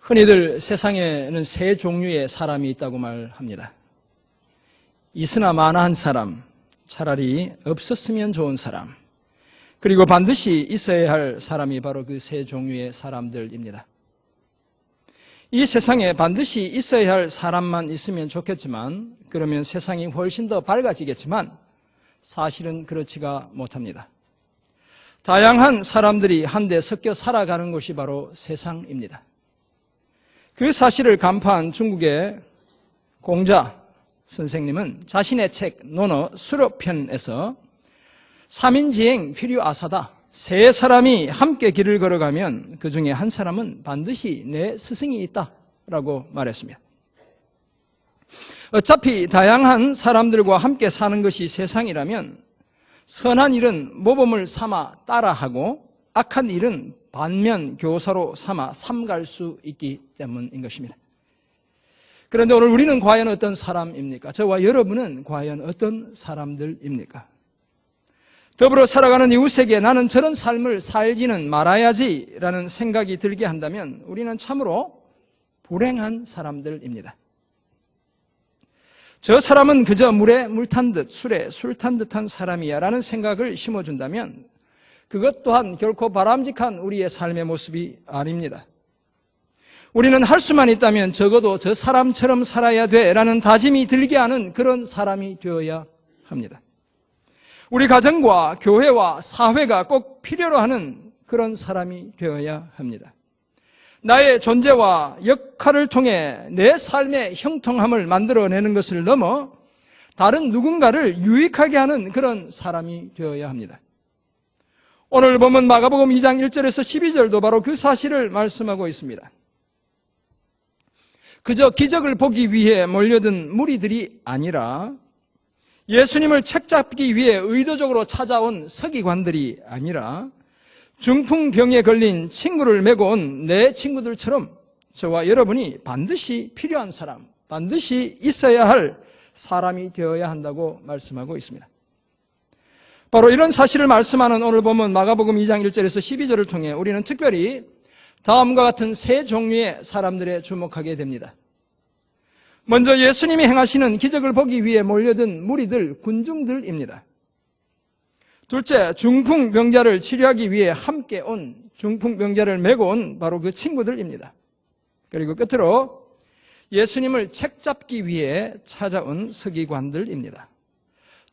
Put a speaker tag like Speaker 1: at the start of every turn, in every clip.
Speaker 1: 흔히들 세상에는 세 종류의 사람이 있다고 말합니다. 있으나 마나한 사람, 차라리 없었으면 좋은 사람, 그리고 반드시 있어야 할 사람이 바로 그 세 종류의 사람들입니다. 이 세상에 반드시 있어야 할 사람만 있으면 좋겠지만, 그러면 세상이 훨씬 더 밝아지겠지만 사실은 그렇지가 못합니다. 다양한 사람들이 한데 섞여 살아가는 곳이 바로 세상입니다. 그 사실을 간파한 중국의 공자 선생님은 자신의 책 논어 수로편에서 삼인지행 필요아사다. 세 사람이 함께 길을 걸어가면 그 중에 한 사람은 반드시 내 스승이 있다라고 말했습니다. 어차피 다양한 사람들과 함께 사는 것이 세상이라면 선한 일은 모범을 삼아 따라하고 악한 일은 반면 교사로 삼아 삼갈 수 있기 때문인 것입니다. 그런데 오늘 우리는 과연 어떤 사람입니까? 저와 여러분은 과연 어떤 사람들입니까? 더불어 살아가는 이웃에게 나는 저런 삶을 살지는 말아야지라는 생각이 들게 한다면 우리는 참으로 불행한 사람들입니다. 저 사람은 그저 물에 물 탄 듯 술에 술 탄 듯한 사람이야 라는 생각을 심어준다면 그것 또한 결코 바람직한 우리의 삶의 모습이 아닙니다. 우리는 할 수만 있다면 적어도 저 사람처럼 살아야 돼라는 다짐이 들게 하는 그런 사람이 되어야 합니다. 우리 가정과 교회와 사회가 꼭 필요로 하는 그런 사람이 되어야 합니다. 나의 존재와 역할을 통해 내 삶의 형통함을 만들어내는 것을 넘어 다른 누군가를 유익하게 하는 그런 사람이 되어야 합니다. 오늘 보면 마가복음 2장 1절에서 12절도 바로 그 사실을 말씀하고 있습니다. 그저 기적을 보기 위해 몰려든 무리들이 아니라 예수님을 책잡기 위해 의도적으로 찾아온 서기관들이 아니라 중풍병에 걸린 친구를 메고 온 내 친구들처럼 저와 여러분이 반드시 필요한 사람, 반드시 있어야 할 사람이 되어야 한다고 말씀하고 있습니다. 바로 이런 사실을 말씀하는 오늘 보면 마가복음 2장 1절에서 12절을 통해 우리는 특별히 다음과 같은 세 종류의 사람들에 주목하게 됩니다. 먼저 예수님이 행하시는 기적을 보기 위해 몰려든 무리들, 군중들입니다. 둘째, 중풍병자를 치료하기 위해 함께 온 중풍병자를 메고 온 바로 그 친구들입니다. 그리고 끝으로 예수님을 책잡기 위해 찾아온 서기관들입니다.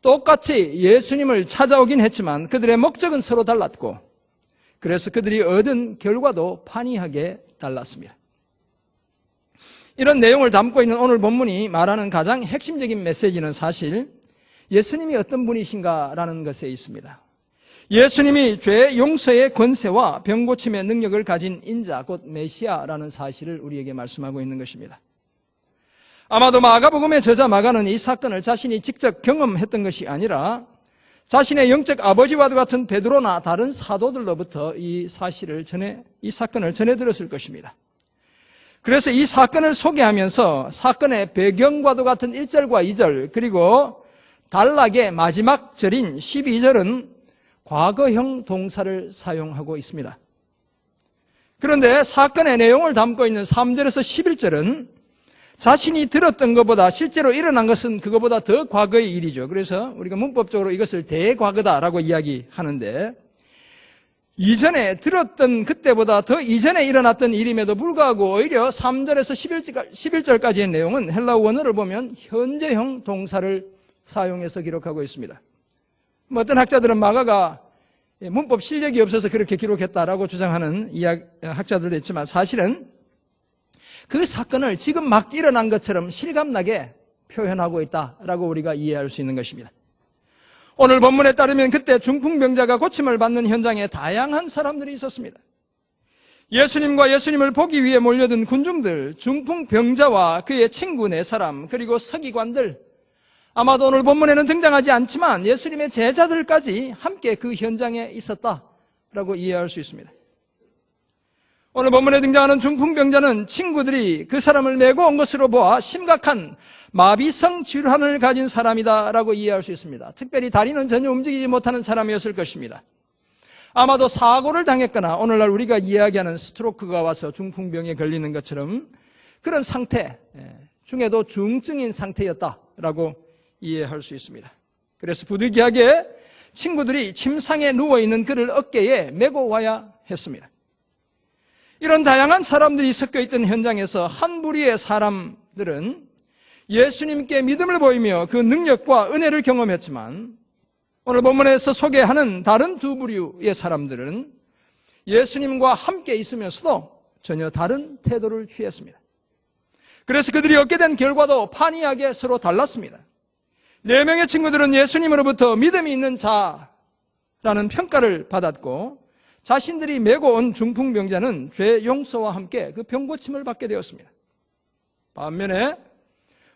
Speaker 1: 똑같이 예수님을 찾아오긴 했지만 그들의 목적은 서로 달랐고 그래서 그들이 얻은 결과도 판이하게 달랐습니다. 이런 내용을 담고 있는 오늘 본문이 말하는 가장 핵심적인 메시지는 사실 예수님이 어떤 분이신가라는 것에 있습니다. 예수님이 죄 용서의 권세와 병 고침의 능력을 가진 인자, 곧 메시아라는 사실을 우리에게 말씀하고 있는 것입니다. 아마도 마가복음의 저자 마가는 이 사건을 자신이 직접 경험했던 것이 아니라 자신의 영적 아버지와도 같은 베드로나 다른 사도들로부터 이 사건을 전해 들었을 것입니다. 그래서 이 사건을 소개하면서 사건의 배경과도 같은 1절과 2절 그리고 단락의 마지막 절인 12절은 과거형 동사를 사용하고 있습니다. 그런데 사건의 내용을 담고 있는 3절에서 11절은 자신이 들었던 것보다 실제로 일어난 것은 그것보다 더 과거의 일이죠. 그래서 우리가 문법적으로 이것을 대과거다라고 이야기하는데 이전에 들었던 그때보다 더 이전에 일어났던 일임에도 불구하고 오히려 3절에서 11절까지의 내용은 헬라어 원어를 보면 현재형 동사를 사용해서 기록하고 있습니다. 어떤 학자들은 마가가 문법 실력이 없어서 그렇게 기록했다라고 주장하는 학자들도 있지만 사실은 그 사건을 지금 막 일어난 것처럼 실감나게 표현하고 있다라고 우리가 이해할 수 있는 것입니다. 오늘 본문에 따르면 그때 중풍병자가 고침을 받는 현장에 다양한 사람들이 있었습니다. 예수님과 예수님을 보기 위해 몰려든 군중들, 중풍병자와 그의 친구 4사람, 그리고 서기관들, 아마도 오늘 본문에는 등장하지 않지만 예수님의 제자들까지 함께 그 현장에 있었다라고 이해할 수 있습니다. 오늘 본문에 등장하는 중풍병자는 친구들이 그 사람을 메고 온 것으로 보아 심각한 마비성 질환을 가진 사람이다라고 이해할 수 있습니다. 특별히 다리는 전혀 움직이지 못하는 사람이었을 것입니다. 아마도 사고를 당했거나 오늘날 우리가 이야기하는 스트로크가 와서 중풍병에 걸리는 것처럼 그런 상태, 중에도 중증인 상태였다라고 이해할 수 있습니다. 그래서 부득이하게 친구들이 침상에 누워있는 그를 어깨에 메고 와야 했습니다. 이런 다양한 사람들이 섞여 있던 현장에서 한 부류의 사람들은 예수님께 믿음을 보이며 그 능력과 은혜를 경험했지만 오늘 본문에서 소개하는 다른 두 부류의 사람들은 예수님과 함께 있으면서도 전혀 다른 태도를 취했습니다. 그래서 그들이 얻게 된 결과도 판이하게 서로 달랐습니다. 4명의 친구들은 예수님으로부터 믿음이 있는 자라는 평가를 받았고 자신들이 메고 온 중풍병자는 죄 용서와 함께 그 병고침을 받게 되었습니다. 반면에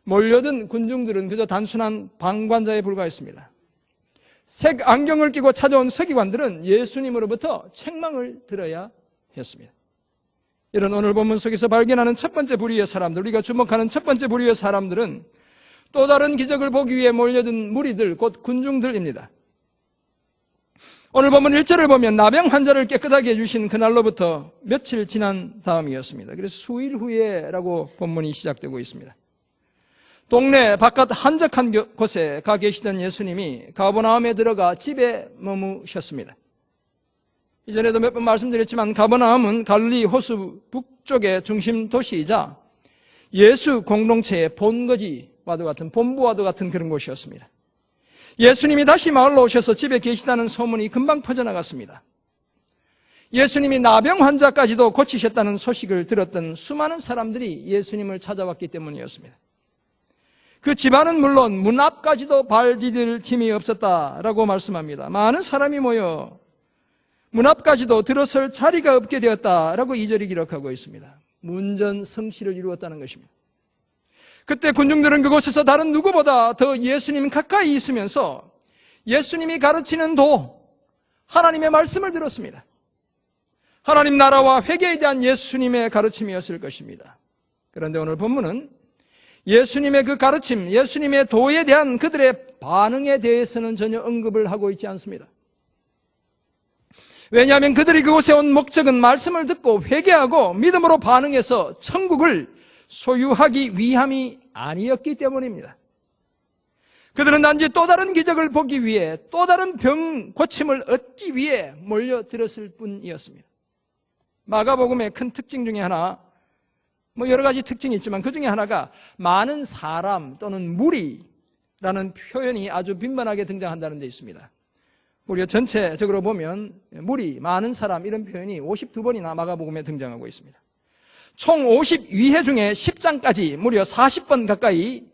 Speaker 1: 몰려든 군중들은 그저 단순한 방관자에 불과했습니다. 색 안경을 끼고 찾아온 서기관들은 예수님으로부터 책망을 들어야 했습니다. 이런 오늘 본문 속에서 발견하는 첫 번째 부류의 사람들, 우리가 주목하는 첫 번째 부류의 사람들은 또 다른 기적을 보기 위해 몰려든 무리들, 곧 군중들입니다. 오늘 본문 1절을 보면 나병 환자를 깨끗하게 해주신 그날로부터 며칠 지난 다음이었습니다. 그래서 수일 후에라고 본문이 시작되고 있습니다. 동네 바깥 한적한 곳에 가 계시던 예수님이 가버나움에 들어가 집에 머무셨습니다. 이전에도 몇 번 말씀드렸지만 가버나움은 갈릴리 호수 북쪽의 중심 도시이자 예수 공동체의 본거지와도 같은 본부와도 같은 그런 곳이었습니다. 예수님이 다시 마을로 오셔서 집에 계시다는 소문이 금방 퍼져나갔습니다. 예수님이 나병 환자까지도 고치셨다는 소식을 들었던 수많은 사람들이 예수님을 찾아왔기 때문이었습니다. 그 집안은 물론 문 앞까지도 발 디딜 틈이 없었다라고 말씀합니다. 많은 사람이 모여 문 앞까지도 들어설 자리가 없게 되었다라고 2절이 기록하고 있습니다. 문전성시를 이루었다는 것입니다. 그때 군중들은 그곳에서 다른 누구보다 더 예수님 가까이 있으면서 예수님이 가르치는 하나님의 말씀을 들었습니다. 하나님 나라와 회개에 대한 예수님의 가르침이었을 것입니다. 그런데 오늘 본문은 예수님의 그 가르침, 예수님의 도에 대한 그들의 반응에 대해서는 전혀 언급을 하고 있지 않습니다. 왜냐하면 그들이 그곳에 온 목적은 말씀을 듣고 회개하고 믿음으로 반응해서 천국을 소유하기 위함이 아니었기 때문입니다. 그들은 단지 또 다른 기적을 보기 위해 또 다른 병 고침을 얻기 위해 몰려들었을 뿐이었습니다. 마가복음의 큰 특징 중에 하나, 여러 가지 특징이 있지만 그 중에 하나가 많은 사람 또는 무리라는 표현이 아주 빈번하게 등장한다는 데 있습니다. 우리가 전체적으로 보면 무리, 많은 사람 이런 표현이 52번이나 마가복음에 등장하고 있습니다. 총 52회 중에 10장까지 무려 40번 가까이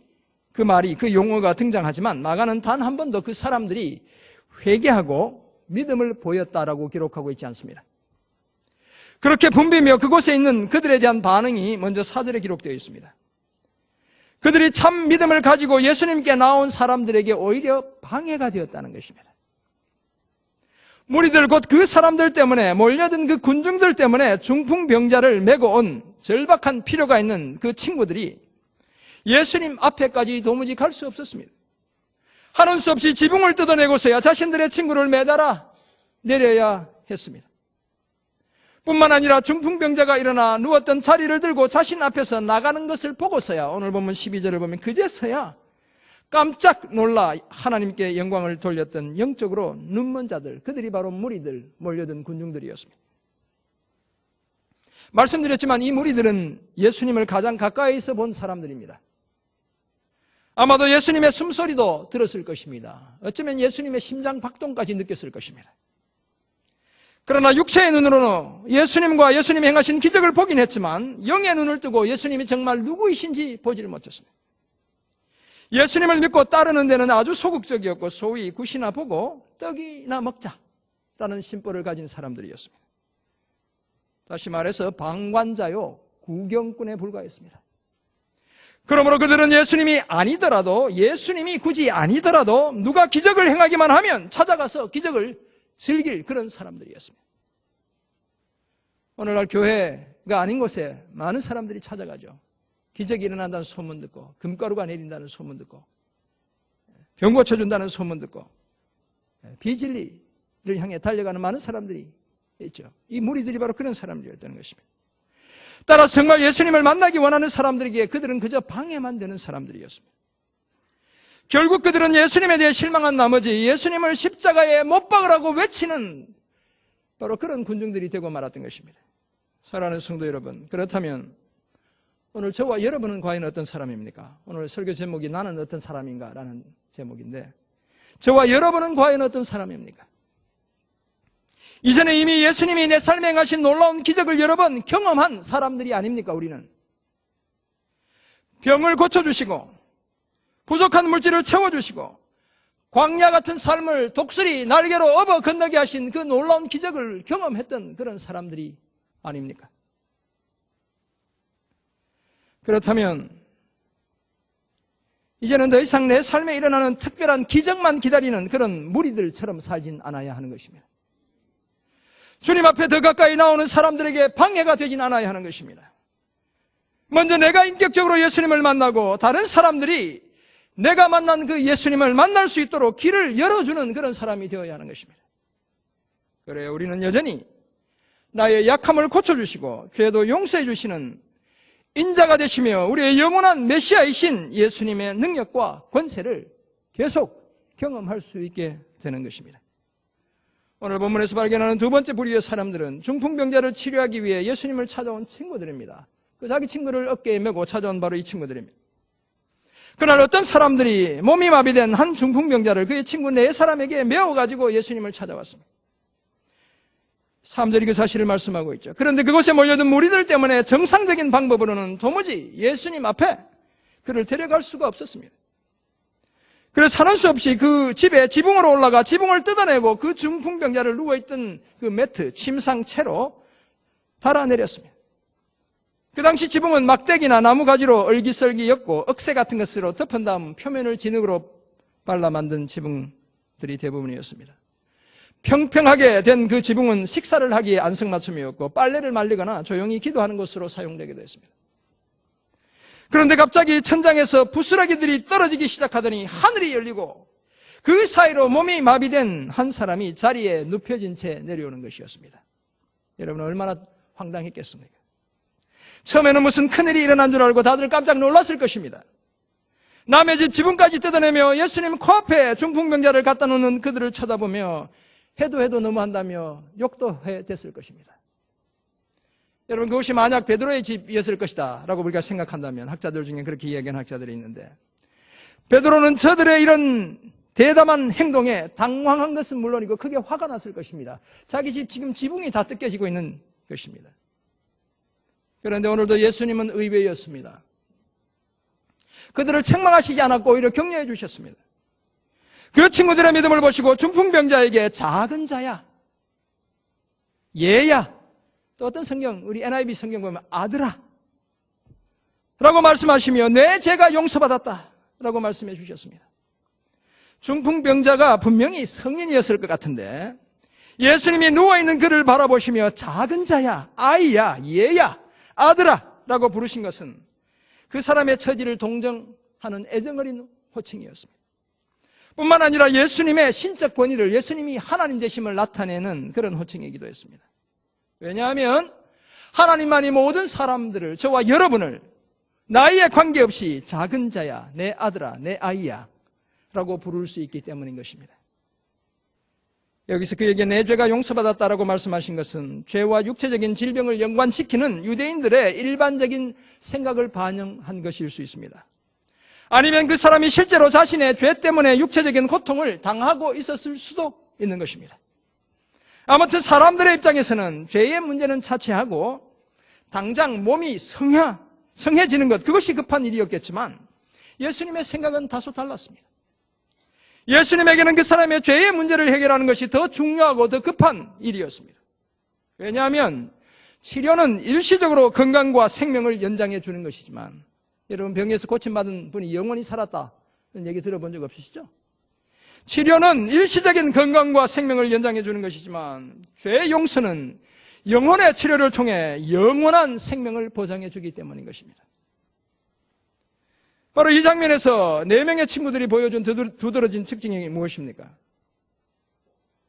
Speaker 1: 그 말이, 그 용어가 등장하지만 마가는 단 한 번도 그 사람들이 회개하고 믿음을 보였다라고 기록하고 있지 않습니다. 그렇게 붐비며 그곳에 있는 그들에 대한 반응이 먼저 4절에 기록되어 있습니다. 그들이 참 믿음을 가지고 예수님께 나온 사람들에게 오히려 방해가 되었다는 것입니다. 무리들 곧 그 사람들 때문에, 몰려든 그 군중들 때문에 중풍병자를 메고 온 절박한 필요가 있는 그 친구들이 예수님 앞에까지 도무지 갈 수 없었습니다. 하는 수 없이 지붕을 뜯어내고서야 자신들의 친구를 매달아 내려야 했습니다. 뿐만 아니라 중풍병자가 일어나 누웠던 자리를 들고 자신 앞에서 나가는 것을 보고서야, 오늘 보면 12절을 보면 그제서야 깜짝 놀라 하나님께 영광을 돌렸던 영적으로 눈먼 자들, 그들이 바로 무리들, 몰려든 군중들이었습니다. 말씀드렸지만 이 무리들은 예수님을 가장 가까이서 본 사람들입니다. 아마도 예수님의 숨소리도 들었을 것입니다. 어쩌면 예수님의 심장 박동까지 느꼈을 것입니다. 그러나 육체의 눈으로는 예수님과 예수님이 행하신 기적을 보긴 했지만 영의 눈을 뜨고 예수님이 정말 누구이신지 보지를 못했습니다. 예수님을 믿고 따르는 데는 아주 소극적이었고 소위 굿이나 보고 떡이나 먹자라는 심보를 가진 사람들이었습니다. 다시 말해서 방관자요, 구경꾼에 불과했습니다. 그러므로 그들은 예수님이 굳이 아니더라도 누가 기적을 행하기만 하면 찾아가서 기적을 즐길 그런 사람들이었습니다. 오늘날 교회가 아닌 곳에 많은 사람들이 찾아가죠. 기적이 일어난다는 소문 듣고, 금가루가 내린다는 소문 듣고, 병 고쳐준다는 소문 듣고, 비진리를 향해 달려가는 많은 사람들이 있죠. 이 무리들이 바로 그런 사람들이었다는 것입니다. 따라서 정말 예수님을 만나기 원하는 사람들에게 그들은 그저 방해만 되는 사람들이었습니다. 결국 그들은 예수님에 대해 실망한 나머지 예수님을 십자가에 못 박으라고 외치는 바로 그런 군중들이 되고 말았던 것입니다. 사랑하는 성도 여러분, 그렇다면 오늘 저와 여러분은 과연 어떤 사람입니까? 오늘 설교 제목이 나는 어떤 사람인가 라는 제목인데, 저와 여러분은 과연 어떤 사람입니까? 이전에 이미 예수님이 내 삶에 행하신 놀라운 기적을 여러 번 경험한 사람들이 아닙니까? 우리는 병을 고쳐주시고 부족한 물질을 채워주시고 광야 같은 삶을 독수리 날개로 업어 건너게 하신 그 놀라운 기적을 경험했던 그런 사람들이 아닙니까? 그렇다면 이제는 더 이상 내 삶에 일어나는 특별한 기적만 기다리는 그런 무리들처럼 살진 않아야 하는 것입니다. 주님 앞에 더 가까이 나오는 사람들에게 방해가 되진 않아야 하는 것입니다. 먼저 내가 인격적으로 예수님을 만나고 다른 사람들이 내가 만난 그 예수님을 만날 수 있도록 길을 열어주는 그런 사람이 되어야 하는 것입니다. 그래야 우리는 여전히 나의 약함을 고쳐주시고 죄도 용서해 주시는 인자가 되시며 우리의 영원한 메시아이신 예수님의 능력과 권세를 계속 경험할 수 있게 되는 것입니다. 오늘 본문에서 발견하는 두 번째 부류의 사람들은 중풍병자를 치료하기 위해 예수님을 찾아온 친구들입니다. 그 자기 친구를 어깨에 메고 찾아온 바로 이 친구들입니다. 그날 어떤 사람들이 몸이 마비된 한 중풍병자를 그의 친구 네 사람에게 메어가지고 예수님을 찾아왔습니다. 3절이 그 사실을 말씀하고 있죠. 그런데 그곳에 몰려든 무리들 때문에 정상적인 방법으로는 도무지 예수님 앞에 그를 데려갈 수가 없었습니다. 그래서 사는 수 없이 그 집에 지붕으로 올라가 지붕을 뜯어내고 그 중풍병자를 누워있던 그 매트, 침상채로 달아내렸습니다. 그 당시 지붕은 막대기나 나무가지로 얼기설기였고 억새 같은 것으로 덮은 다음 표면을 진흙으로 발라 만든 지붕들이 대부분이었습니다. 평평하게 된 그 지붕은 식사를 하기에 안성맞춤이었고 빨래를 말리거나 조용히 기도하는 곳으로 사용되기도 했습니다. 그런데 갑자기 천장에서 부스러기들이 떨어지기 시작하더니 하늘이 열리고 그 사이로 몸이 마비된 한 사람이 자리에 눕혀진 채 내려오는 것이었습니다. 여러분 얼마나 황당했겠습니까? 처음에는 무슨 큰일이 일어난 줄 알고 다들 깜짝 놀랐을 것입니다. 남의 집 지붕까지 뜯어내며 예수님 코앞에 중풍병자를 갖다 놓는 그들을 쳐다보며 해도 너무한다며 욕도 해댔을 것입니다. 여러분 그것이 만약 베드로의 집이었을 것이다 라고 우리가 생각한다면, 학자들 중에 그렇게 이야기하는 학자들이 있는데, 베드로는 저들의 이런 대담한 행동에 당황한 것은 물론이고 크게 화가 났을 것입니다. 자기 집 지금 지붕이 다 뜯겨지고 있는 것입니다. 그런데 오늘도 예수님은 의외였습니다. 그들을 책망하시지 않았고 오히려 격려해 주셨습니다. 그 친구들의 믿음을 보시고 중풍병자에게 작은 자야, 얘야, 또 어떤 성경, 우리 NIV 성경 보면 아들아 라고 말씀하시며 내 죄가 용서받았다 라고 말씀해 주셨습니다. 중풍병자가 분명히 성인이었을 것 같은데 예수님이 누워있는 그를 바라보시며 작은 자야, 아이야, 얘야, 아들아 라고 부르신 것은 그 사람의 처지를 동정하는 애정어린 호칭이었습니다. 뿐만 아니라 예수님의 신적 권위를, 예수님이 하나님 되심을 나타내는 그런 호칭이기도 했습니다. 왜냐하면 하나님만이 모든 사람들을, 저와 여러분을 나이에 관계없이 작은 자야, 내 아들아, 내 아이야 라고 부를 수 있기 때문인 것입니다. 여기서 그에게 내 죄가 용서받았다라고 말씀하신 것은 죄와 육체적인 질병을 연관시키는 유대인들의 일반적인 생각을 반영한 것일 수 있습니다. 아니면 그 사람이 실제로 자신의 죄 때문에 육체적인 고통을 당하고 있었을 수도 있는 것입니다. 아무튼 사람들의 입장에서는 죄의 문제는 차치하고 당장 몸이 성해지는 것, 그것이 급한 일이었겠지만 예수님의 생각은 다소 달랐습니다. 예수님에게는 그 사람의 죄의 문제를 해결하는 것이 더 중요하고 더 급한 일이었습니다. 왜냐하면 치료는 일시적으로 건강과 생명을 연장해 주는 것이지만, 여러분 병에서 고침받은 분이 영원히 살았다 이런 얘기 들어본 적 없으시죠? 치료는 일시적인 건강과 생명을 연장해 주는 것이지만 죄의 용서는 영혼의 치료를 통해 영원한 생명을 보장해 주기 때문인 것입니다. 바로 이 장면에서 4명의 친구들이 보여준 두드러진 특징이 무엇입니까?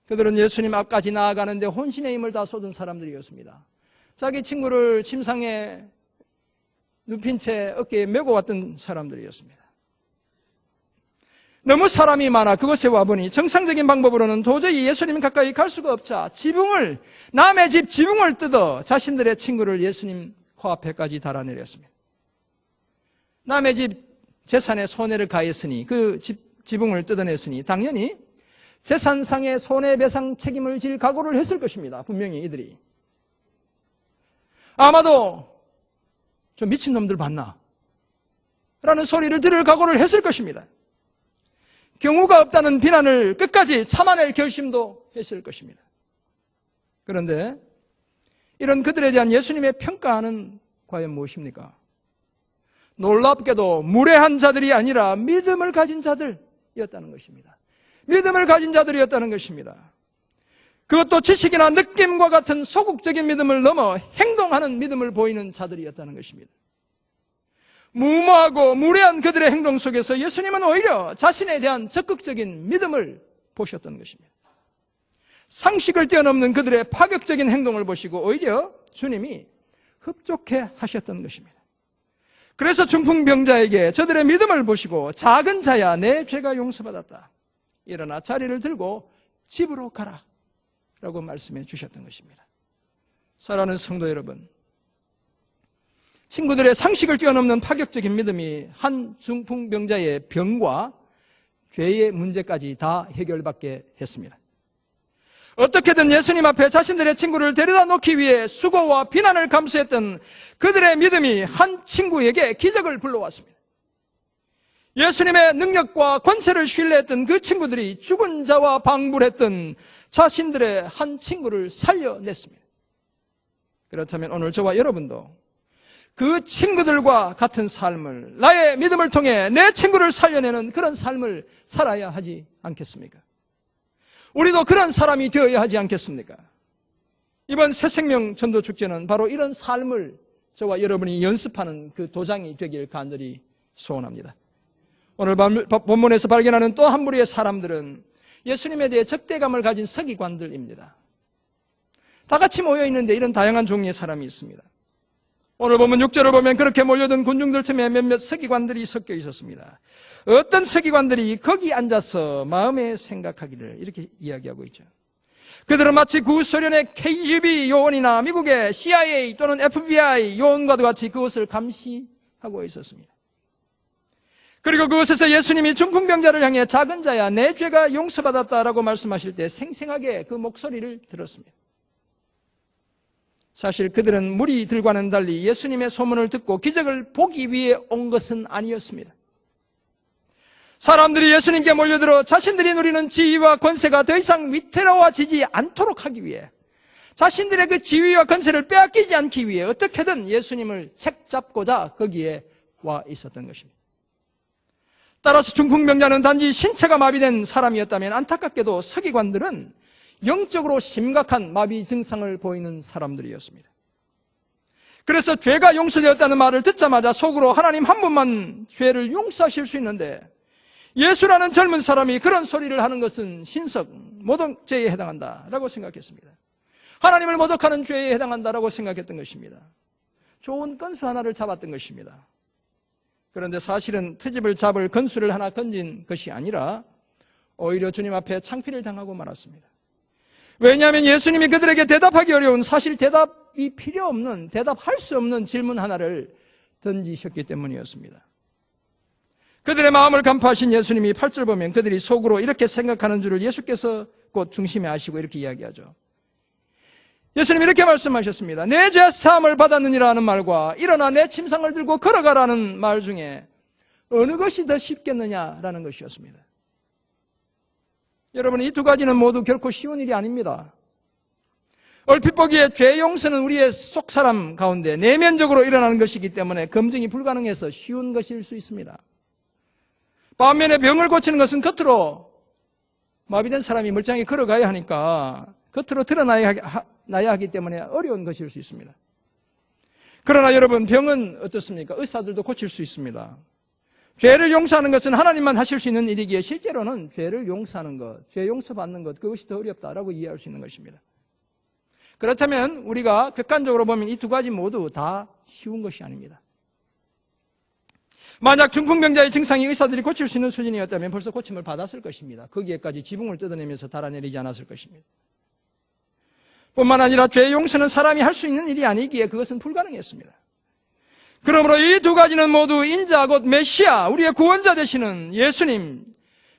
Speaker 1: 그들은 예수님 앞까지 나아가는데 혼신의 힘을 다 쏟은 사람들이었습니다. 자기 친구를 침상에 눕힌 채 어깨에 메고 왔던 사람들이었습니다. 너무 사람이 많아 그곳에 와보니 정상적인 방법으로는 도저히 예수님 가까이 갈 수가 없자 남의 집 지붕을 뜯어 자신들의 친구를 예수님 코앞에까지 달아내렸습니다. 남의 집 재산에 손해를 가했으니 그 지붕을 뜯어냈으니 당연히 재산상의 손해배상 책임을 질 각오를 했을 것입니다. 분명히 이들이. 아마도 좀 미친놈들 봤나? 라는 소리를 들을 각오를 했을 것입니다. 경우가 없다는 비난을 끝까지 참아낼 결심도 했을 것입니다. 그런데 이런 그들에 대한 예수님의 평가는 과연 무엇입니까? 놀랍게도 무례한 자들이 아니라 믿음을 가진 자들이었다는 것입니다. 믿음을 가진 자들이었다는 것입니다. 그것도 지식이나 느낌과 같은 소극적인 믿음을 넘어 행동하는 믿음을 보이는 자들이었다는 것입니다. 무모하고 무례한 그들의 행동 속에서 예수님은 오히려 자신에 대한 적극적인 믿음을 보셨던 것입니다. 상식을 뛰어넘는 그들의 파격적인 행동을 보시고 오히려 주님이 흡족해 하셨던 것입니다. 그래서 중풍병자에게 저들의 믿음을 보시고 작은 자야 내 죄가 용서받았다. 일어나 자리를 들고 집으로 가라 라고 말씀해 주셨던 것입니다. 사랑하는 성도 여러분, 친구들의 상식을 뛰어넘는 파격적인 믿음이 한 중풍병자의 병과 죄의 문제까지 다 해결받게 했습니다. 어떻게든 예수님 앞에 자신들의 친구를 데려다 놓기 위해 수고와 비난을 감수했던 그들의 믿음이 한 친구에게 기적을 불러왔습니다. 예수님의 능력과 권세를 신뢰했던 그 친구들이 죽은 자와 방불했던 자신들의 한 친구를 살려냈습니다. 그렇다면 오늘 저와 여러분도 그 친구들과 같은 삶을, 나의 믿음을 통해 내 친구를 살려내는 그런 삶을 살아야 하지 않겠습니까? 우리도 그런 사람이 되어야 하지 않겠습니까? 이번 새생명 전도축제는 바로 이런 삶을 저와 여러분이 연습하는 그 도장이 되길 간절히 소원합니다. 오늘 본문에서 발견하는 또 한 무리의 사람들은 예수님에 대해 적대감을 가진 서기관들입니다. 다 같이 모여있는데 이런 다양한 종류의 사람이 있습니다. 오늘 보면 6절을 보면 그렇게 몰려든 군중들 틈에 몇몇 서기관들이 섞여 있었습니다. 어떤 서기관들이 거기 앉아서 마음에 생각하기를 이렇게 이야기하고 있죠. 그들은 마치 구소련의 KGB 요원이나 미국의 CIA 또는 FBI 요원과도 같이 그것을 감시하고 있었습니다. 그리고 그곳에서 예수님이 중풍병자를 향해 작은 자야 내 죄가 용서받았다라고 말씀하실 때 생생하게 그 목소리를 들었습니다. 사실 그들은 무리들과는 달리 예수님의 소문을 듣고 기적을 보기 위해 온 것은 아니었습니다. 사람들이 예수님께 몰려들어 자신들이 누리는 지위와 권세가 더 이상 위태로워지지 않도록 하기 위해, 자신들의 그 지위와 권세를 빼앗기지 않기 위해 어떻게든 예수님을 책잡고자 거기에 와 있었던 것입니다. 따라서 중풍병자는 단지 신체가 마비된 사람이었다면 안타깝게도 서기관들은 영적으로 심각한 마비 증상을 보이는 사람들이었습니다. 그래서 죄가 용서되었다는 말을 듣자마자 속으로 하나님 한 분만 죄를 용서하실 수 있는데 예수라는 젊은 사람이 그런 소리를 하는 것은 신석, 모독죄에 해당한다라고 생각했습니다. 하나님을 모독하는 죄에 해당한다라고 생각했던 것입니다. 좋은 건수 하나를 잡았던 것입니다. 그런데 사실은 트집을 잡을 건수를 하나 건진 것이 아니라 오히려 주님 앞에 창피를 당하고 말았습니다. 왜냐하면 예수님이 그들에게 대답하기 어려운, 사실 대답이 필요 없는, 대답할 수 없는 질문 하나를 던지셨기 때문이었습니다. 그들의 마음을 간파하신 예수님이 8절 보면 그들이 속으로 이렇게 생각하는 줄을 예수께서 곧 중심에 아시고 이렇게 이야기하죠. 예수님이 이렇게 말씀하셨습니다. 내 죄 사함을 받았느니라는 말과 일어나 내 침상을 들고 걸어가라는 말 중에 어느 것이 더 쉽겠느냐라는 것이었습니다. 여러분, 이 두 가지는 모두 결코 쉬운 일이 아닙니다. 얼핏 보기에 죄 용서는 우리의 속사람 가운데 내면적으로 일어나는 것이기 때문에 검증이 불가능해서 쉬운 것일 수 있습니다. 반면에 병을 고치는 것은 겉으로 마비된 사람이 멀쩡히 걸어가야 하니까 겉으로 드러나야 하기 때문에 어려운 것일 수 있습니다. 그러나 여러분, 병은 어떻습니까? 의사들도 고칠 수 있습니다. 죄를 용서하는 것은 하나님만 하실 수 있는 일이기에 실제로는 죄를 용서하는 것, 죄 용서받는 것, 그것이 더 어렵다라고 이해할 수 있는 것입니다. 그렇다면 우리가 객관적으로 보면 이 두 가지 모두 다 쉬운 것이 아닙니다. 만약 중풍병자의 증상이 의사들이 고칠 수 있는 수준이었다면 벌써 고침을 받았을 것입니다. 거기에까지 지붕을 뜯어내면서 달아내리지 않았을 것입니다. 뿐만 아니라 죄 용서는 사람이 할 수 있는 일이 아니기에 그것은 불가능했습니다. 그러므로 이 두 가지는 모두 인자 곧 메시아, 우리의 구원자 되시는 예수님,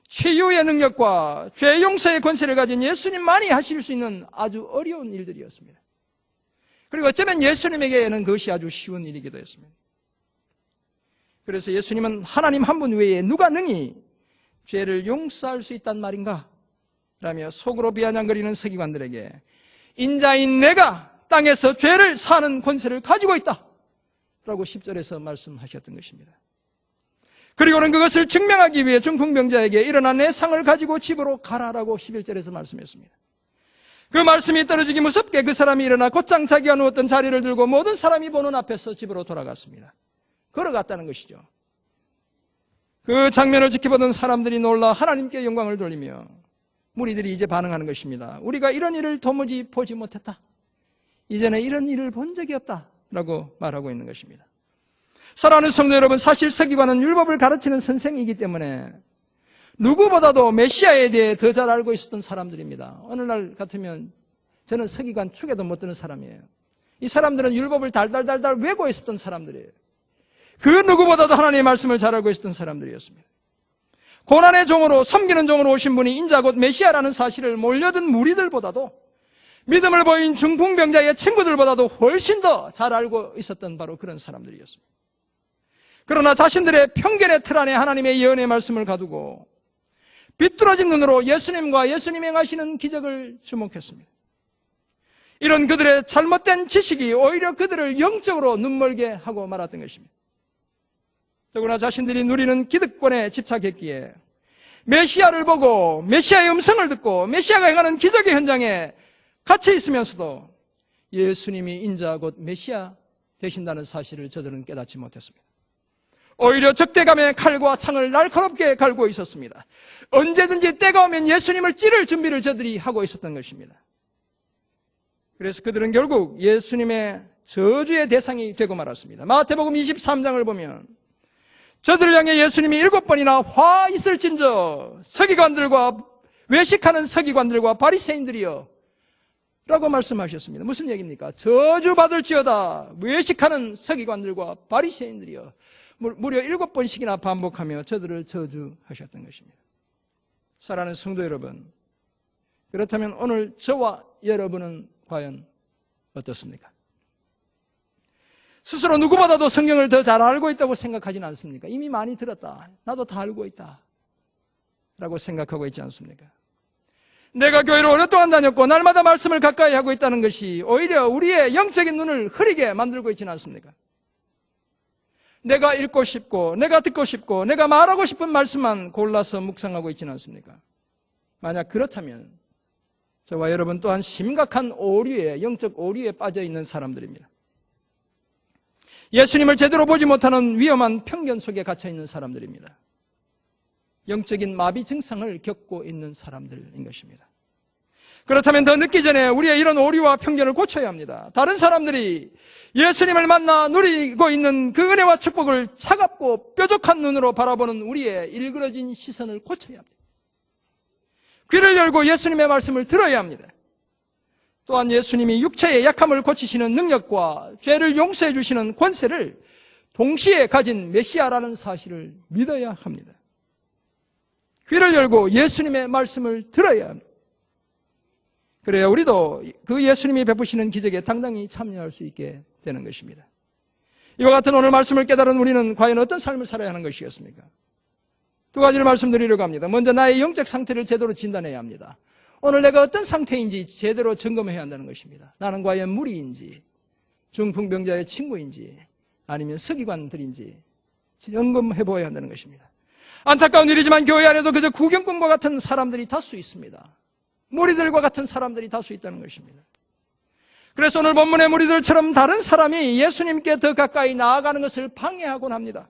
Speaker 1: 치유의 능력과 죄 용서의 권세를 가진 예수님만이 하실 수 있는 아주 어려운 일들이었습니다. 그리고 어쩌면 예수님에게는 그것이 아주 쉬운 일이기도 했습니다. 그래서 예수님은 하나님 한 분 외에 누가 능히 죄를 용서할 수 있단 말인가? 라며 속으로 비아냥거리는 서기관들에게 인자인 내가 땅에서 죄를 사는 권세를 가지고 있다 라고 10절에서 말씀하셨던 것입니다. 그리고는 그것을 증명하기 위해 중풍병자에게 일어나 내 상을 가지고 집으로 가라라고 11절에서 말씀했습니다. 그 말씀이 떨어지기 무섭게 그 사람이 일어나 곧장 자기가 누웠던 자리를 들고 모든 사람이 보는 앞에서 집으로 돌아갔습니다. 걸어갔다는 것이죠. 그 장면을 지켜보던 사람들이 놀라 하나님께 영광을 돌리며 무리들이 이제 반응하는 것입니다. 우리가 이런 일을 도무지 보지 못했다. 이제는 이런 일을 본 적이 없다 라고 말하고 있는 것입니다. 사랑하는 성도 여러분, 사실 서기관은 율법을 가르치는 선생이기 때문에 누구보다도 메시아에 대해 더 잘 알고 있었던 사람들입니다. 오늘날 같으면 저는 서기관 축에도 못 드는 사람이에요. 이 사람들은 율법을 달달달달 외고 있었던 사람들이에요. 그 누구보다도 하나님의 말씀을 잘 알고 있었던 사람들이었습니다. 고난의 종으로, 섬기는 종으로 오신 분이 인자 곧 메시아라는 사실을 몰려든 무리들보다도 믿음을 보인 중풍병자의 친구들보다도 훨씬 더 잘 알고 있었던 바로 그런 사람들이었습니다. 그러나 자신들의 편견의 틀 안에 하나님의 예언의 말씀을 가두고 비뚤어진 눈으로 예수님과 예수님 행하시는 기적을 주목했습니다. 이런 그들의 잘못된 지식이 오히려 그들을 영적으로 눈멀게 하고 말았던 것입니다. 더구나 자신들이 누리는 기득권에 집착했기에 메시아를 보고 메시아의 음성을 듣고 메시아가 행하는 기적의 현장에 갇혀 있으면서도 예수님이 인자 곧 메시아 되신다는 사실을 저들은 깨닫지 못했습니다. 오히려 적대감의 칼과 창을 날카롭게 갈고 있었습니다. 언제든지 때가 오면 예수님을 찌를 준비를 저들이 하고 있었던 것입니다. 그래서 그들은 결국 예수님의 저주의 대상이 되고 말았습니다. 마태복음 23장을 보면 저들을 향해 예수님이 7번이나 화 있을진저 서기관들과 외식하는 서기관들과 바리새인들이여 라고 말씀하셨습니다. 무슨 얘기입니까? 저주받을지어다 외식하는 서기관들과 바리새인들이여. 무려 7번씩이나 반복하며 저들을 저주하셨던 것입니다. 사랑하는 성도 여러분, 그렇다면 오늘 저와 여러분은 과연 어떻습니까? 스스로 누구보다도 성경을 더 잘 알고 있다고 생각하지는 않습니까? 이미 많이 들었다. 나도 다 알고 있다. 라고 생각하고 있지 않습니까? 내가 교회를 오랫동안 다녔고 날마다 말씀을 가까이 하고 있다는 것이 오히려 우리의 영적인 눈을 흐리게 만들고 있지는 않습니까? 내가 읽고 싶고 내가 듣고 싶고 내가 말하고 싶은 말씀만 골라서 묵상하고 있지는 않습니까? 만약 그렇다면 저와 여러분 또한 심각한 오류에, 영적 오류에 빠져 있는 사람들입니다. 예수님을 제대로 보지 못하는 위험한 편견 속에 갇혀 있는 사람들입니다. 영적인 마비 증상을 겪고 있는 사람들인 것입니다. 그렇다면 더 늦기 전에 우리의 이런 오류와 편견을 고쳐야 합니다. 다른 사람들이 예수님을 만나 누리고 있는 그 은혜와 축복을 차갑고 뾰족한 눈으로 바라보는 우리의 일그러진 시선을 고쳐야 합니다. 귀를 열고 예수님의 말씀을 들어야 합니다. 또한 예수님이 육체의 약함을 고치시는 능력과 죄를 용서해 주시는 권세를 동시에 가진 메시아라는 사실을 믿어야 합니다. 귀를 열고 예수님의 말씀을 들어야 합니다. 그래야 우리도 그 예수님이 베푸시는 기적에 당당히 참여할 수 있게 되는 것입니다. 이와 같은 오늘 말씀을 깨달은 우리는 과연 어떤 삶을 살아야 하는 것이겠습니까? 두 가지를 말씀드리려고 합니다. 먼저 나의 영적 상태를 제대로 진단해야 합니다. 오늘 내가 어떤 상태인지 제대로 점검해야 한다는 것입니다. 나는 과연 무리인지, 중풍병자의 친구인지, 아니면 서기관들인지 점검해 보아야 한다는 것입니다. 안타까운 일이지만 교회 안에도 그저 구경꾼과 같은 사람들이 다수 있습니다. 무리들과 같은 사람들이 다수 있다는 것입니다. 그래서 오늘 본문의 무리들처럼 다른 사람이 예수님께 더 가까이 나아가는 것을 방해하곤 합니다.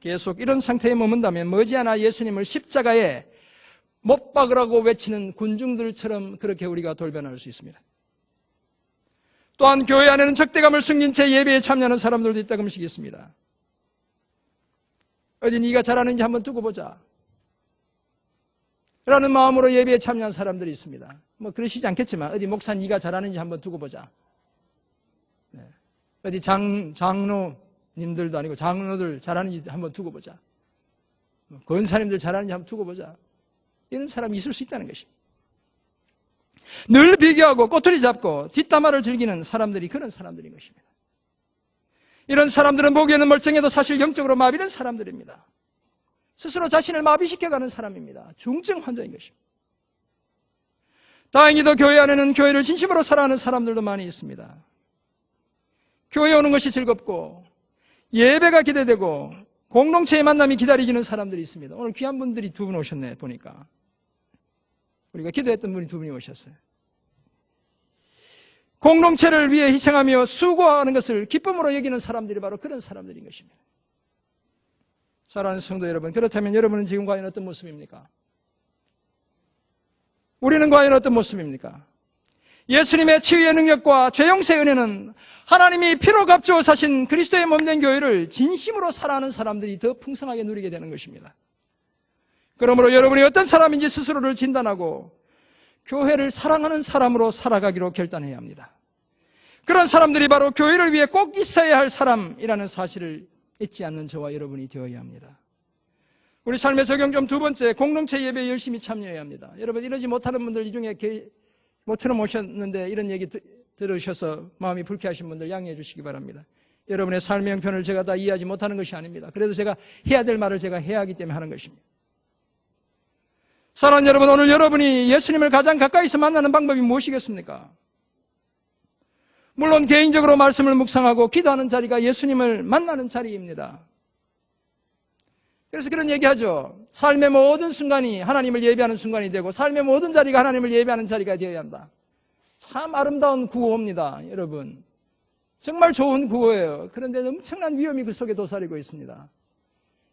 Speaker 1: 계속 이런 상태에 머문다면 머지않아 예수님을 십자가에 못 박으라고 외치는 군중들처럼 그렇게 우리가 돌변할 수 있습니다. 또한 교회 안에는 적대감을 숨긴 채 예배에 참여하는 사람들도 있다금씩 있습니다. 어디 네가 잘하는지 한번 두고 보자 라는 마음으로 예배에 참여한 사람들이 있습니다. 뭐 그러시지 않겠지만 어디 목사 네가 잘하는지 한번 두고 보자. 네. 어디 장로님들도 아니고 장로들 잘하는지 한번 두고 보자. 권사님들 잘하는지 한번 두고 보자. 이런 사람이 있을 수 있다는 것입니다. 늘 비교하고 꼬투리 잡고 뒷담화를 즐기는 사람들이 그런 사람들인 것입니다. 이런 사람들은 보기에는 멀쩡해도 사실 영적으로 마비된 사람들입니다. 스스로 자신을 마비시켜가는 사람입니다. 중증 환자인 것입니다. 다행히도 교회 안에는 교회를 진심으로 사랑하는 사람들도 많이 있습니다. 교회에 오는 것이 즐겁고 예배가 기대되고 공동체의 만남이 기다려지는 사람들이 있습니다. 오늘 귀한 분들이 두 분 오셨네 보니까. 우리가 기도했던 분이 두 분이 오셨어요. 공동체를 위해 희생하며 수고하는 것을 기쁨으로 여기는 사람들이 바로 그런 사람들인 것입니다. 사랑하는 성도 여러분, 그렇다면 여러분은 지금 과연 어떤 모습입니까? 우리는 과연 어떤 모습입니까? 예수님의 치유의 능력과 죄 용서의 은혜는 하나님이 피로 값주어 사신 그리스도의 몸된 교회를 진심으로 사랑하는 사람들이 더 풍성하게 누리게 되는 것입니다. 그러므로 여러분이 어떤 사람인지 스스로를 진단하고 교회를 사랑하는 사람으로 살아가기로 결단해야 합니다. 그런 사람들이 바로 교회를 위해 꼭 있어야 할 사람이라는 사실을 잊지 않는 저와 여러분이 되어야 합니다. 우리 삶의 적용 좀 두 번째, 공동체 예배에 열심히 참여해야 합니다. 여러분 이러지 못하는 분들 이 중에 모처럼 오셨는데 이런 얘기 들으셔서 마음이 불쾌하신 분들 양해해 주시기 바랍니다. 여러분의 삶의 형편을 제가 다 이해하지 못하는 것이 아닙니다. 그래도 제가 해야 될 말을 제가 해야 하기 때문에 하는 것입니다. 사랑하는 여러분, 오늘 여러분이 예수님을 가장 가까이서 만나는 방법이 무엇이겠습니까? 물론 개인적으로 말씀을 묵상하고 기도하는 자리가 예수님을 만나는 자리입니다. 그래서 그런 얘기하죠. 삶의 모든 순간이 하나님을 예배하는 순간이 되고 삶의 모든 자리가 하나님을 예배하는 자리가 되어야 한다. 참 아름다운 구호입니다. 여러분 정말 좋은 구호예요. 그런데 엄청난 위험이 그 속에 도사리고 있습니다.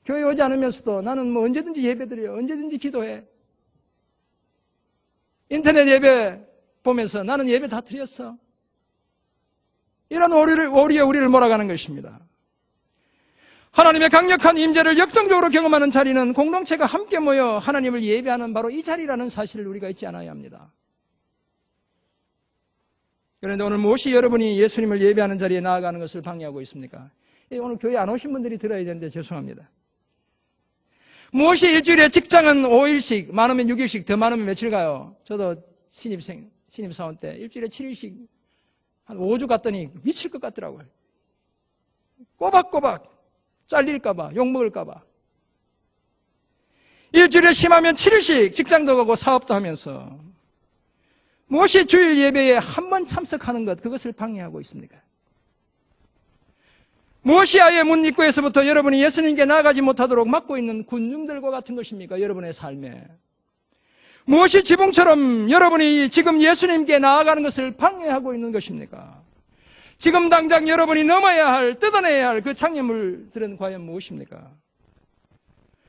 Speaker 1: 교회 오지 않으면서도 나는 뭐 언제든지 예배드려요. 언제든지 기도해. 인터넷 예배 보면서 나는 예배 다 드렸어. 이런 오리에 우리를 몰아가는 것입니다. 하나님의 강력한 임재를 역동적으로 경험하는 자리는 공동체가 함께 모여 하나님을 예배하는 바로 이 자리라는 사실을 우리가 잊지 않아야 합니다. 그런데 오늘 무엇이 여러분이 예수님을 예배하는 자리에 나아가는 것을 방해하고 있습니까? 오늘 교회 안 오신 분들이 들어야 되는데 죄송합니다. 무엇이 일주일에 직장은 5일씩, 많으면 6일씩, 더 많으면 며칠 가요? 저도 신입사원 때 일주일에 7일씩 한 5주 갔더니 미칠 것 같더라고요. 꼬박꼬박 잘릴까봐, 욕먹을까봐. 일주일에 심하면 7일씩 직장도 가고 사업도 하면서 무엇이 주일 예배에 한 번 참석하는 것, 그것을 방해하고 있습니까? 무엇이 아예 문 입구에서부터 여러분이 예수님께 나아가지 못하도록 막고 있는 군중들과 같은 것입니까? 여러분의 삶에. 무엇이 지붕처럼 여러분이 지금 예수님께 나아가는 것을 방해하고 있는 것입니까? 지금 당장 여러분이 넘어야 할, 뜯어내야 할 그 장애물들은 과연 무엇입니까?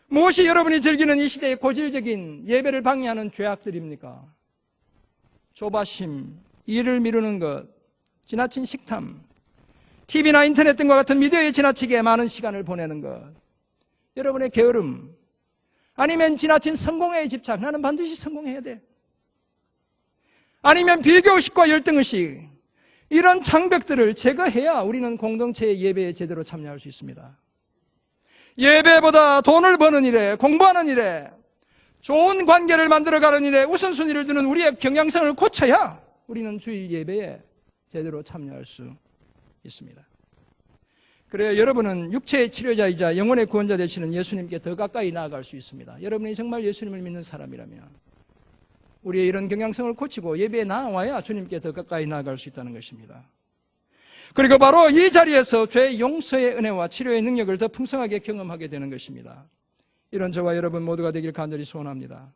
Speaker 1: 무엇이 여러분이 즐기는 이 시대의 고질적인 예배를 방해하는 죄악들입니까? 조바심, 일을 미루는 것, 지나친 식탐, TV나 인터넷 등과 같은 미디어에 지나치게 많은 시간을 보내는 것, 여러분의 게으름, 아니면 지나친 성공에 집착, 나는 반드시 성공해야 돼. 아니면 비교의식과 열등의식, 이런 장벽들을 제거해야 우리는 공동체의 예배에 제대로 참여할 수 있습니다. 예배보다 돈을 버는 일에, 공부하는 일에, 좋은 관계를 만들어가는 일에 우선순위를 두는 우리의 경향성을 고쳐야 우리는 주일 예배에 제대로 참여할 수 있습니다. 그래야 여러분은 육체의 치료자이자 영혼의 구원자 되시는 예수님께 더 가까이 나아갈 수 있습니다. 여러분이 정말 예수님을 믿는 사람이라면 우리의 이런 경향성을 고치고 예배에 나와야 주님께 더 가까이 나아갈 수 있다는 것입니다. 그리고 바로 이 자리에서 죄 용서의 은혜와 치료의 능력을 더 풍성하게 경험하게 되는 것입니다. 이런 저와 여러분 모두가 되길 간절히 소원합니다.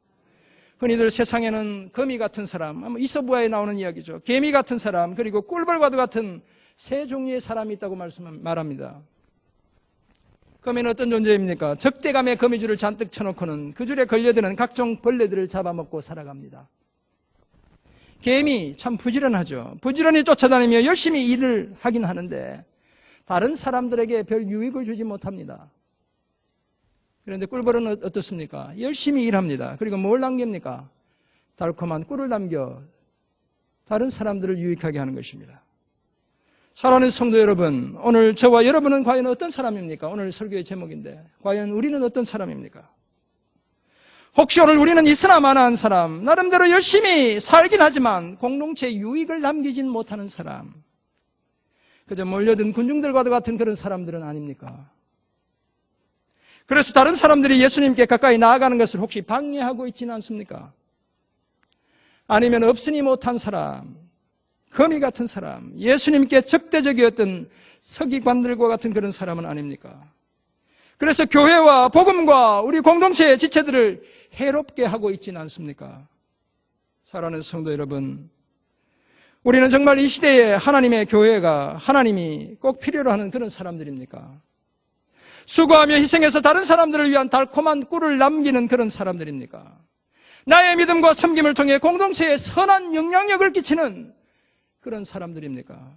Speaker 1: 흔히들 세상에는 거미 같은 사람, 이솝우화에 나오는 이야기죠. 개미 같은 사람, 그리고 꿀벌과도 같은 세 종류의 사람이 있다고 말합니다. 거미는 어떤 존재입니까? 적대감의 거미줄을 잔뜩 쳐놓고는 그 줄에 걸려드는 각종 벌레들을 잡아먹고 살아갑니다. 개미 참 부지런하죠. 부지런히 쫓아다니며 열심히 일을 하긴 하는데 다른 사람들에게 별 유익을 주지 못합니다. 그런데 꿀벌은 어떻습니까? 열심히 일합니다. 그리고 뭘 남깁니까? 달콤한 꿀을 남겨 다른 사람들을 유익하게 하는 것입니다. 사랑하는 성도 여러분, 오늘 저와 여러분은 과연 어떤 사람입니까? 오늘 설교의 제목인데 과연 우리는 어떤 사람입니까? 혹시 오늘 우리는 있으나마나한 사람, 나름대로 열심히 살긴 하지만 공동체 유익을 남기진 못하는 사람, 그저 몰려든 군중들과도 같은 그런 사람들은 아닙니까? 그래서 다른 사람들이 예수님께 가까이 나아가는 것을 혹시 방해하고 있지는 않습니까? 아니면 없으니 못한 사람, 거미 같은 사람, 예수님께 적대적이었던 서기관들과 같은 그런 사람은 아닙니까? 그래서 교회와 복음과 우리 공동체의 지체들을 해롭게 하고 있지는 않습니까? 사랑하는 성도 여러분, 우리는 정말 이 시대에 하나님의 교회가 하나님이 꼭 필요로 하는 그런 사람들입니까? 수고하며 희생해서 다른 사람들을 위한 달콤한 꿀을 남기는 그런 사람들입니까? 나의 믿음과 섬김을 통해 공동체에 선한 영향력을 끼치는 그런 사람들입니까?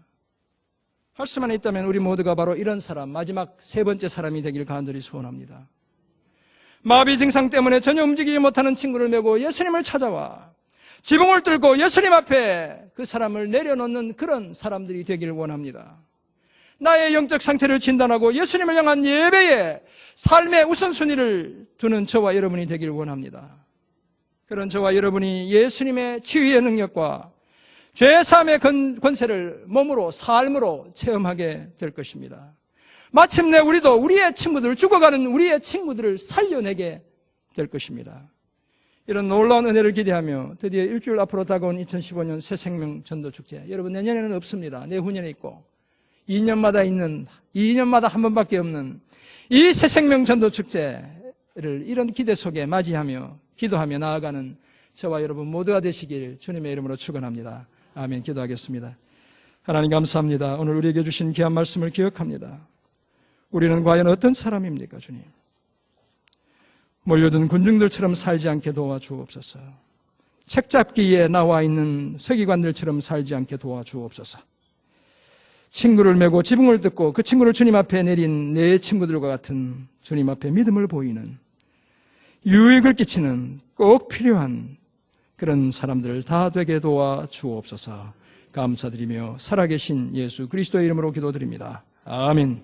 Speaker 1: 할 수만 있다면 우리 모두가 바로 이런 사람, 마지막 세 번째 사람이 되길 간절히 소원합니다. 마비 증상 때문에 전혀 움직이지 못하는 친구를 메고 예수님을 찾아와 지붕을 뚫고 예수님 앞에 그 사람을 내려놓는 그런 사람들이 되기를 원합니다. 나의 영적 상태를 진단하고 예수님을 향한 예배에 삶의 우선순위를 두는 저와 여러분이 되기를 원합니다. 그런 저와 여러분이 예수님의 치유의 능력과 죄사함의 권세를 몸으로 삶으로 체험하게 될 것입니다. 마침내 우리도 우리의 친구들, 죽어가는 우리의 친구들을 살려내게 될 것입니다. 이런 놀라운 은혜를 기대하며 드디어 일주일 앞으로 다가온 2015년 새생명 전도축제, 여러분 내년에는 없습니다. 내후년에 있고 2년마다 있는, 2년마다 한 번밖에 없는 이 새생명 전도축제를 이런 기대 속에 맞이하며 기도하며 나아가는 저와 여러분 모두가 되시길 주님의 이름으로 축원합니다. 아멘. 기도하겠습니다. 하나님 감사합니다. 오늘 우리에게 주신 귀한 말씀을 기억합니다. 우리는 과연 어떤 사람입니까, 주님? 몰려든 군중들처럼 살지 않게 도와주옵소서. 책잡기에 나와 있는 서기관들처럼 살지 않게 도와주옵소서. 친구를 메고 지붕을 뜯고 그 친구를 주님 앞에 내린 내 친구들과 같은 주님 앞에 믿음을 보이는 유익을 끼치는 꼭 필요한 그런 사람들 다 되게 도와주옵소서. 감사드리며 살아계신 예수 그리스도의 이름으로 기도드립니다. 아멘.